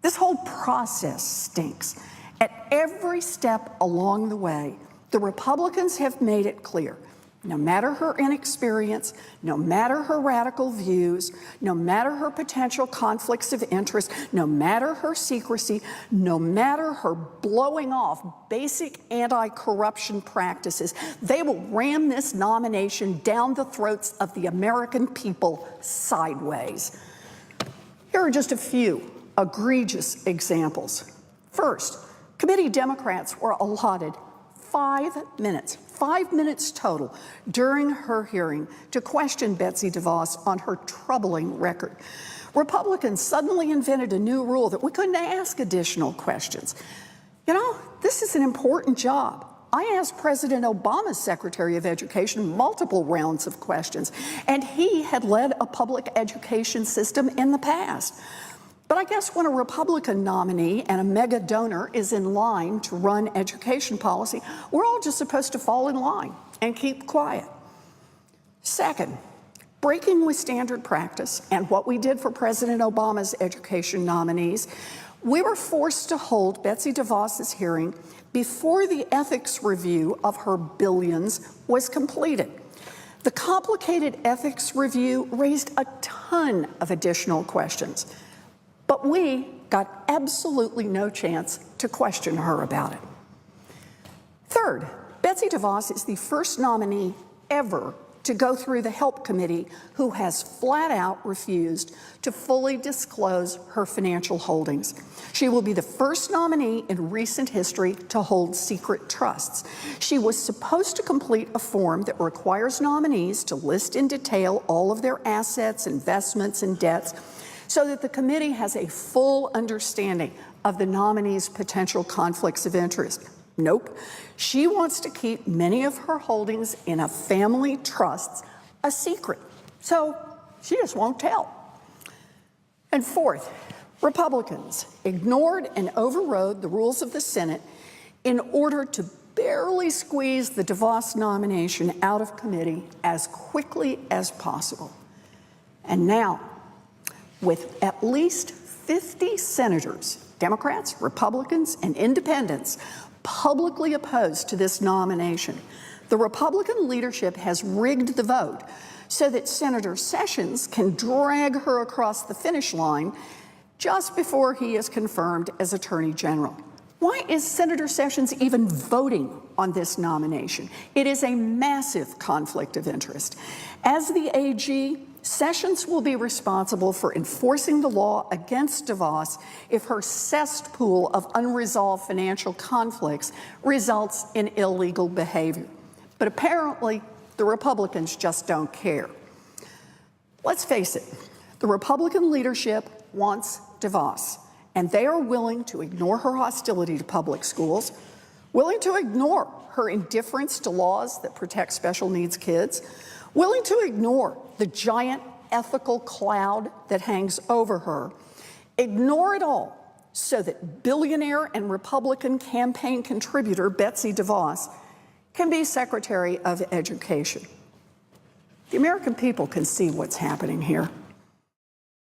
This whole process stinks. At every step along the way, the Republicans have made it clear, no matter her inexperience, no matter her radical views, no matter her potential conflicts of interest, no matter her secrecy, no matter her blowing off basic anti-corruption practices, they will ram this nomination down the throats of the American people sideways. Here are just a few egregious examples. First, committee Democrats were allotted 5 minutes total during her hearing to question Betsy DeVos on her troubling record. Republicans suddenly invented a new rule that we couldn't ask additional questions. You know, this is an important job. I asked President Obama's Secretary of Education multiple rounds of questions, and he had led a public education system in the past. But I guess when a Republican nominee and a mega donor is in line to run education policy, we're all just supposed to fall in line and keep quiet. Second, breaking with standard practice and what we did for President Obama's education nominees, we were forced to hold Betsy DeVos's hearing before the ethics review of her billions was completed. The complicated ethics review raised a ton of additional questions, but we got absolutely no chance to question her about it. Third, Betsy DeVos is the first nominee ever to go through the Help Committee who has flat out refused to fully disclose her financial holdings. She will be the first nominee in recent history to hold secret trusts. She was supposed to complete a form that requires nominees to list in detail all of their assets, investments, and debts, so that the committee has a full understanding of the nominee's potential conflicts of interest. Nope. She wants to keep many of her holdings in a family trust a secret. So she just won't tell. And fourth, Republicans ignored and overrode the rules of the Senate in order to barely squeeze the DeVos nomination out of committee as quickly as possible. And now, with at least 50 senators, Democrats, Republicans, and independents, publicly opposed to this nomination, the Republican leadership has rigged the vote so that Senator Sessions can drag her across the finish line just before he is confirmed as Attorney General. Why is Senator Sessions even voting on this nomination? It is a massive conflict of interest. As the AG, Sessions will be responsible for enforcing the law against DeVos if her cesspool of unresolved financial conflicts results in illegal behavior. But apparently, the Republicans just don't care. Let's face it, the Republican leadership wants DeVos, and they are willing to ignore her hostility to public schools, willing to ignore her indifference to laws that protect special needs kids, willing to ignore the giant ethical cloud that hangs over her, ignore it all so that billionaire and Republican campaign contributor Betsy DeVos can be Secretary of Education. The American people can see what's happening here.